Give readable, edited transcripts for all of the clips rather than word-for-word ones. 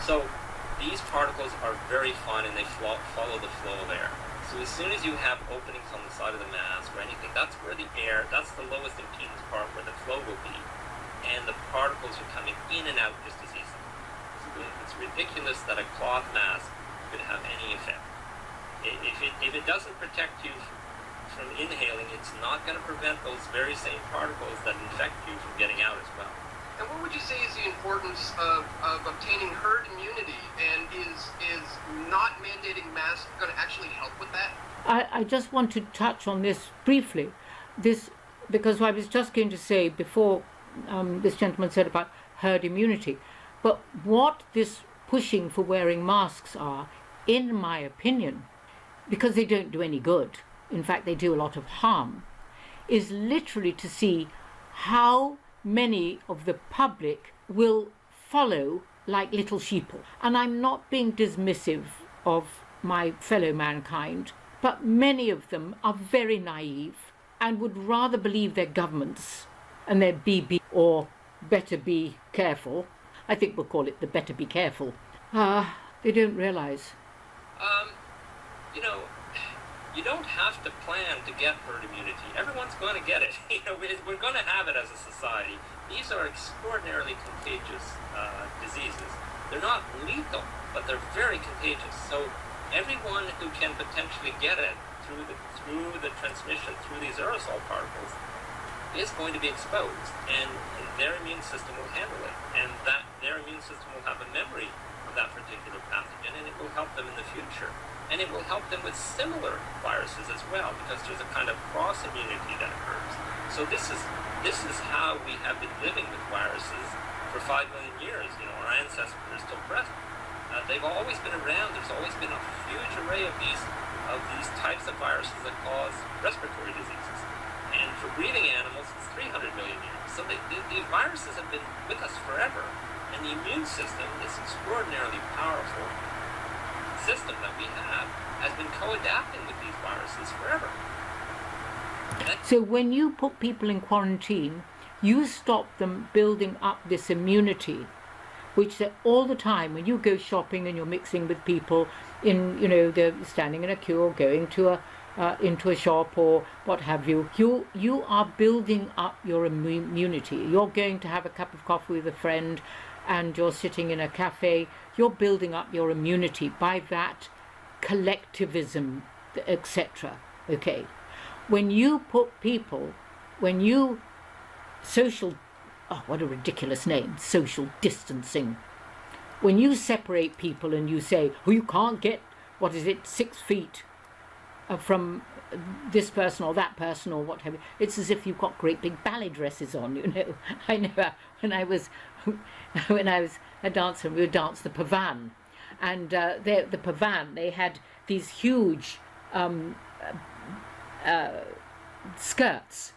So these particles are very fine and they follow the flow of air. So as soon as you have openings on the side of the mask or anything, that's where the air, that's the lowest impedance part where the flow will be. And the particles are coming in and out just as easily. So it's ridiculous that a cloth mask could have any effect. If it doesn't protect you from inhaling, it's not going to prevent those very same particles that infect you from getting out as well. And what would you say is the importance of obtaining herd immunity, and is not mandating masks going to actually help with that? I just want to touch on this briefly, because I was just going to say before this gentleman said about herd immunity, but what this pushing for wearing masks are, in my opinion, because they don't do any good, in fact they do a lot of harm, is literally to see how many of the public will follow like little sheeple. And I'm not being dismissive of my fellow mankind, but many of them are very naive and would rather believe their governments and their BB, or better be careful. I think we'll call it the better be careful. They don't realise. You don't have to plan to get herd immunity. Everyone's going to get it. We're going to have it as a society. These are extraordinarily contagious diseases. They're not lethal, but they're very contagious. So everyone who can potentially get it through the transmission, through these aerosol particles, is going to be exposed, and their immune system will handle it, and that their immune system will have a memory of that particular pathogen, and it will help them in the future. And it will help them with similar viruses as well, because there's a kind of cross immunity that occurs. So this is how we have been living with viruses for 5 million years. Our ancestors are still present. They've always been around. There's always been a huge array of these types of viruses that cause respiratory diseases. And for breathing animals, it's 300 million years. So these viruses have been with us forever. And the immune system, this extraordinarily powerful system that we have, has been co-adapting with these viruses forever. So when you put people in quarantine, you stop them building up this immunity, which all the time when you go shopping and you're mixing with people they're standing in a queue or going to into a shop or what have you, you are building up your immunity. You're going to have a cup of coffee with a friend and you're sitting in a cafe, you're building up your immunity by that collectivism, etc. Okay. When you put people, what a ridiculous name, social distancing. When you separate people and you say, you can't get, 6 feet from this person or that person or what have you, it's as if you've got great big ballet dresses on, I know when I was a dancer, we would dance the pavan, and the pavan, they had these huge skirts,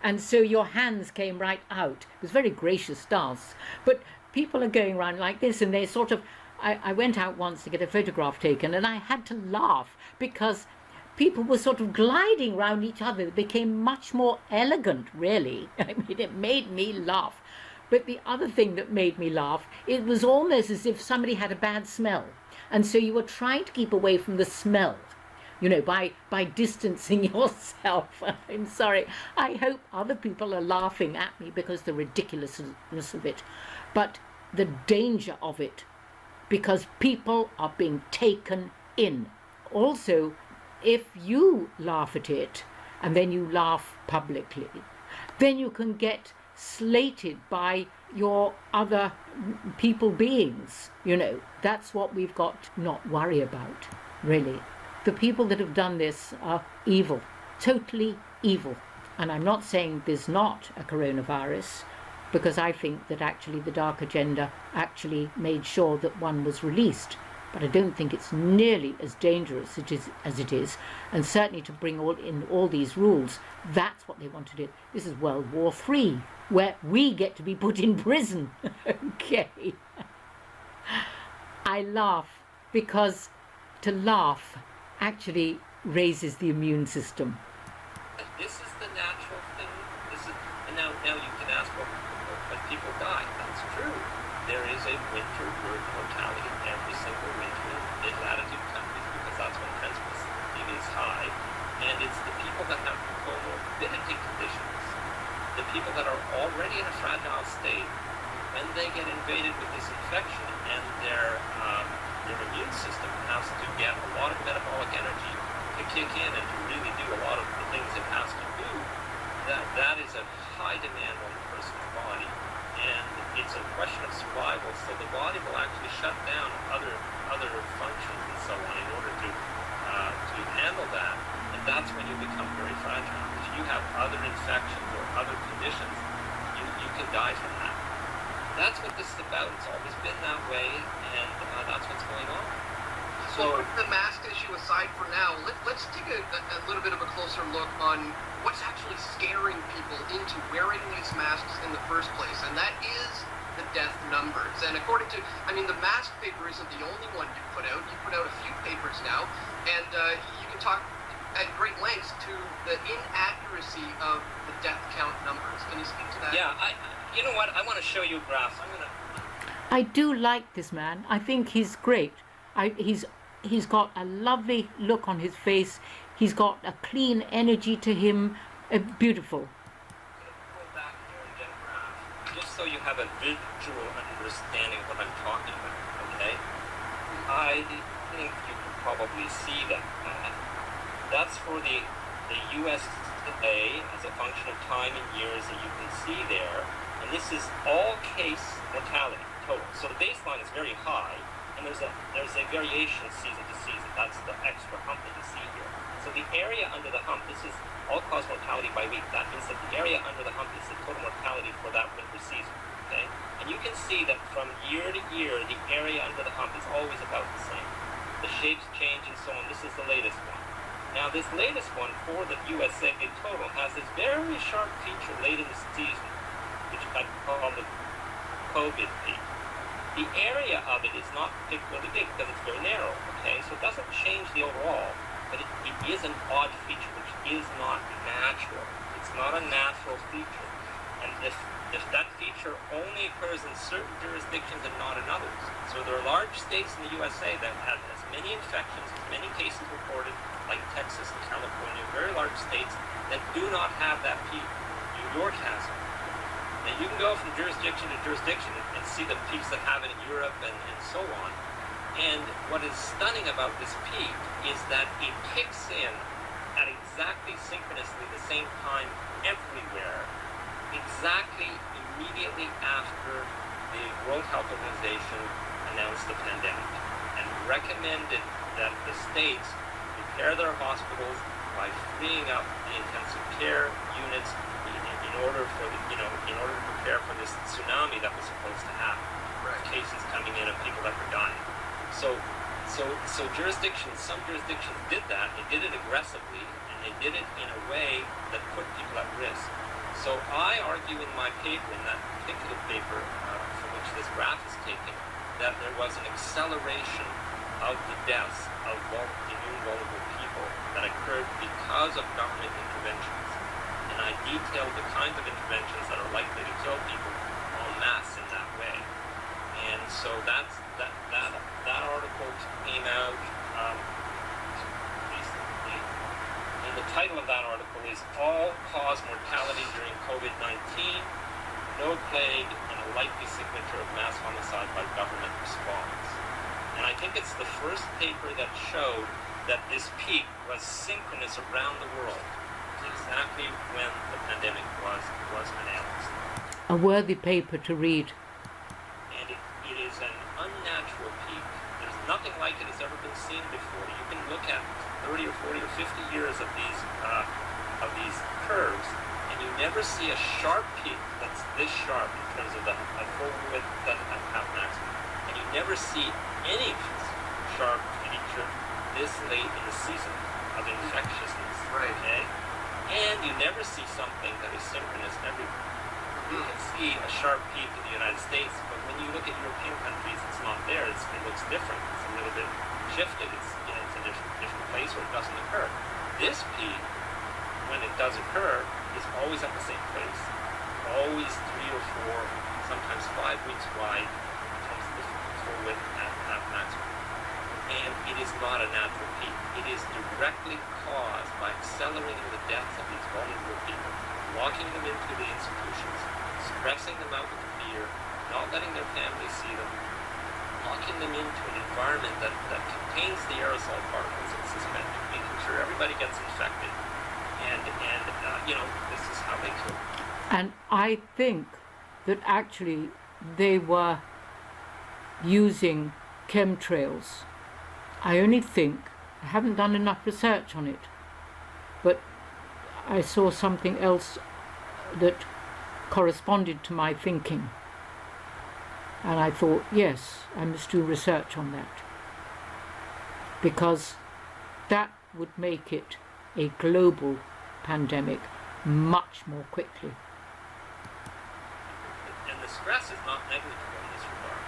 and so your hands came right out. It was a very gracious dance, but people are going around like this, and they sort of, I went out once to get a photograph taken, and I had to laugh because people were sort of gliding round each other. It became much more elegant, really. I mean, it made me laugh. But the other thing that made me laugh, it was almost as if somebody had a bad smell. And so you were trying to keep away from the smell, by distancing yourself. I'm sorry. I hope other people are laughing at me because the ridiculousness of it. But the danger of it, because people are being taken in. Also, if you laugh at it and then you laugh publicly, then you can get slated by your other people beings. That's what we've got to not worry about, really. The people that have done this are evil, totally evil. And I'm not saying there's not a coronavirus, because I think that actually the dark agenda actually made sure that one was released. But I don't think it's nearly as dangerous as it is. And certainly to bring all these rules, that's what they want to do. This is World War III, where we get to be put in prison. Okay. I laugh because to laugh actually raises the immune system. This is the natural thing. And now you can ask, but people die. That's true. There is a winter birth mortality kick in and to really do a lot of the things it has to do, that is a high demand on the person's body. And it's a question of survival, so the body will actually shut down other functions and so on in order to handle that. And that's when you become very fragile. If you have other infections or other conditions, you can die from that. That's what this is about. It's always been that way, and that's what's going on. So put the mask issue aside for now, let's take a little bit of a closer look on what's actually scaring people into wearing these masks in the first place, and that is the death numbers. And according to, the mask paper isn't the only one you put out. You put out a few papers now, and you can talk at great lengths to the inaccuracy of the death count numbers. Can you speak to that? Yeah, you know what? I want to show you graphs. I do like this man. I think he's great. He's got a lovely look on his face. He's got a clean energy to him. Beautiful. Go back here and get a graph, just so you have a visual understanding of what I'm talking about. Okay? I think you can probably see that. That's for the USA as a function of time and years that you can see there. And this is all case mortality total. So the baseline is very high, and there's a variation season to season. That's the extra hump that you see here. So the area under the hump, this is all-cause mortality by week. That means that the area under the hump is the total mortality for that winter season. Okay? And you can see that from year to year, the area under the hump is always about the same. The shapes change and so on. This is the latest one. Now, this latest one for the USA total has this very sharp feature late in the season, which I call the COVID peak. The area of it is not particularly big because it's very narrow, okay? So it doesn't change the overall, but it is an odd feature, which is not natural. It's not a natural feature. And if that feature only occurs in certain jurisdictions and not in others. So there are large states in the USA that have as many infections, as many cases reported, like Texas and California, very large states that do not have that peak. New York has it. Now you can go from jurisdiction to jurisdiction and see the peaks that have it in Europe and so on. And what is stunning about this peak is that it kicks in at exactly synchronously the same time everywhere, exactly immediately after the World Health Organization announced the pandemic and recommended that the states prepare their hospitals by freeing up the intensive care units in order to prepare for this tsunami that was supposed to happen. Right. Cases coming in of people that were dying. So some jurisdictions did that. They did it aggressively, and they did it in a way that put people at risk. So I argue in my paper, in that particular paper from which this graph is taken, that there was an acceleration of the deaths of immune vulnerable people that occurred because of government interventions. And I detailed the kinds of interventions that are likely to kill people en masse in that way. And so that article came out recently. And the title of that article is All-Cause Mortality During COVID-19, No Plague, and a Likely Signature of Mass Homicide by Government Response. And I think it's the first paper that showed that this peak was synchronous around the world, exactly when the pandemic was announced. A worthy paper to read. And it is an unnatural peak. There's nothing like it has ever been seen before. You can look at 30 or 40 or 50 years of these curves, and you never see a sharp peak that's this sharp in terms of the full width that half maximum. And you never see any sharp feature this late in the season of infectiousness. Right. Okay? And you never see something that is synchronous everywhere. You can see a sharp peak in the United States, but when you look at European countries, it's not there. It looks different. It's a little bit shifted. It's a different place where it doesn't occur. This peak, when it does occur, is always at the same place. Always 3 or 4, sometimes 5 weeks wide, in terms of the full width at half maximum. And it is not a natural peak. It is directly caused by accelerating the deaths of these vulnerable people, locking them into the institutions, stressing them out with fear, not letting their families see them, locking them into an environment that contains the aerosol particles it's suspended, making sure everybody gets infected. And this is how they kill. And I think that actually they were using chemtrails. I only think, I haven't done enough research on it, but I saw something else that corresponded to my thinking. And I thought, yes, I must do research on that, because that would make it a global pandemic much more quickly. And the stress is not negligible in this regard,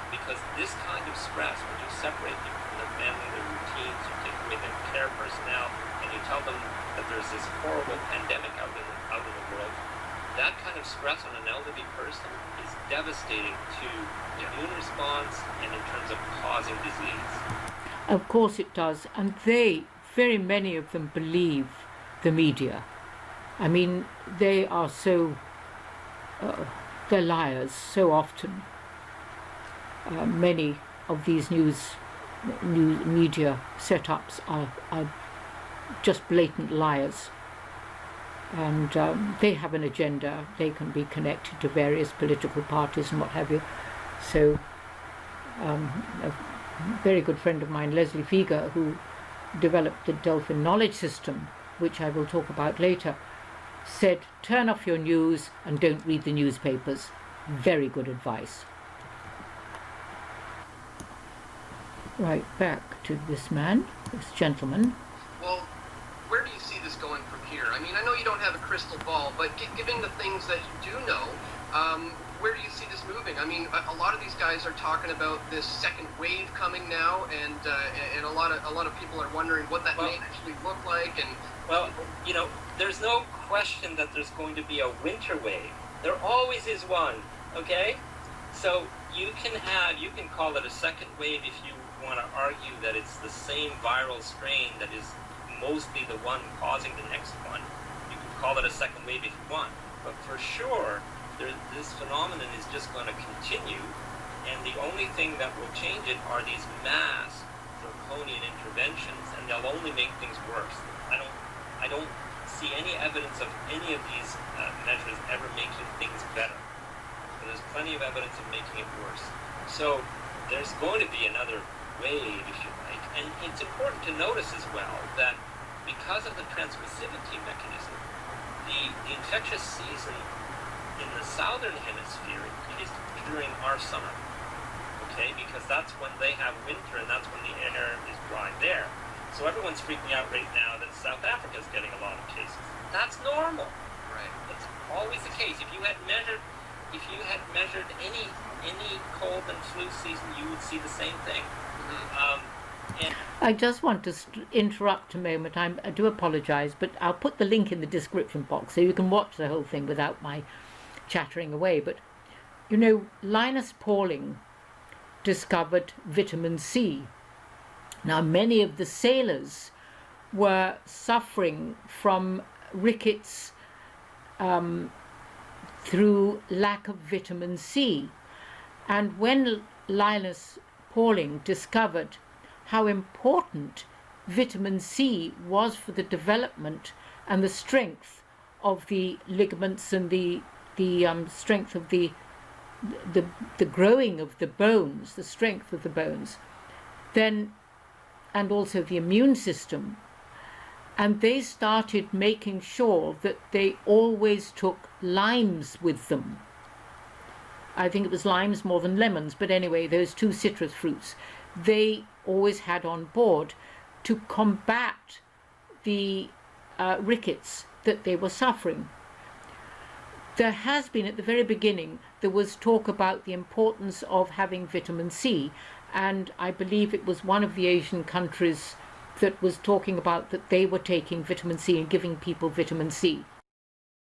because this kind of stress, when you separate people from their family, their routines, you take away their care personnel, and you tell them that there's this horrible pandemic out in the world, that kind of stress on an elderly person is devastating to the immune response and in terms of causing disease. Of course it does, and very many of them believe the media. I mean, they are so, they're liars so often. Many of these news media setups are just blatant liars. And they have an agenda. They can be connected to various political parties and what have you. So a very good friend of mine, Leslie Fieger, who developed the Delphin Knowledge System, which I will talk about later, said, turn off your news and don't read the newspapers. Very good advice. Right, back to this man, this gentleman. Well, where do you see this going from here? I mean, I know you don't have a crystal ball, but given the things that you do know, where do you see this moving? I mean, a lot of these guys are talking about this second wave coming now, and a lot of people are wondering what that may actually look like. And well, there's no question that there's going to be a winter wave. There always is one. Okay, so you can call it a second wave if you want to argue that it's the same viral strain that is mostly the one causing the next one. You can call it a second wave if you want, but for sure this phenomenon is just going to continue, and the only thing that will change it are these mass draconian interventions, and they'll only make things worse. I don't see any evidence of any of these measures ever making things better. But there's plenty of evidence of making it worse. So there's going to be another wave, if you like, and it's important to notice as well that because of the transmissivity mechanism, the infectious season in the southern hemisphere is during our summer, okay, because that's when they have winter and that's when the air is dry there. So everyone's freaking out right now that South Africa's getting a lot of cases. That's normal. Right. That's always the case. If you had measured any cold and flu season, you would see the same thing. And I just want to interrupt a moment. I do apologize, but I'll put the link in the description box so you can watch the whole thing without my chattering away. But Linus Pauling discovered vitamin C. Now, many of the sailors were suffering from rickets through lack of vitamin C. And when Linus Pauling discovered how important vitamin C was for the development and the strength of the ligaments and the strength of the growing of the bones, the strength of the bones, then, and also the immune system, and they started making sure that they always took limes with them. I think it was limes more than lemons, but anyway, those two citrus fruits they always had on board to combat the rickets that they were suffering. There has been, at the very beginning, there was talk about the importance of having vitamin C, and I believe it was one of the Asian countries that was talking about that they were taking vitamin C and giving people vitamin C.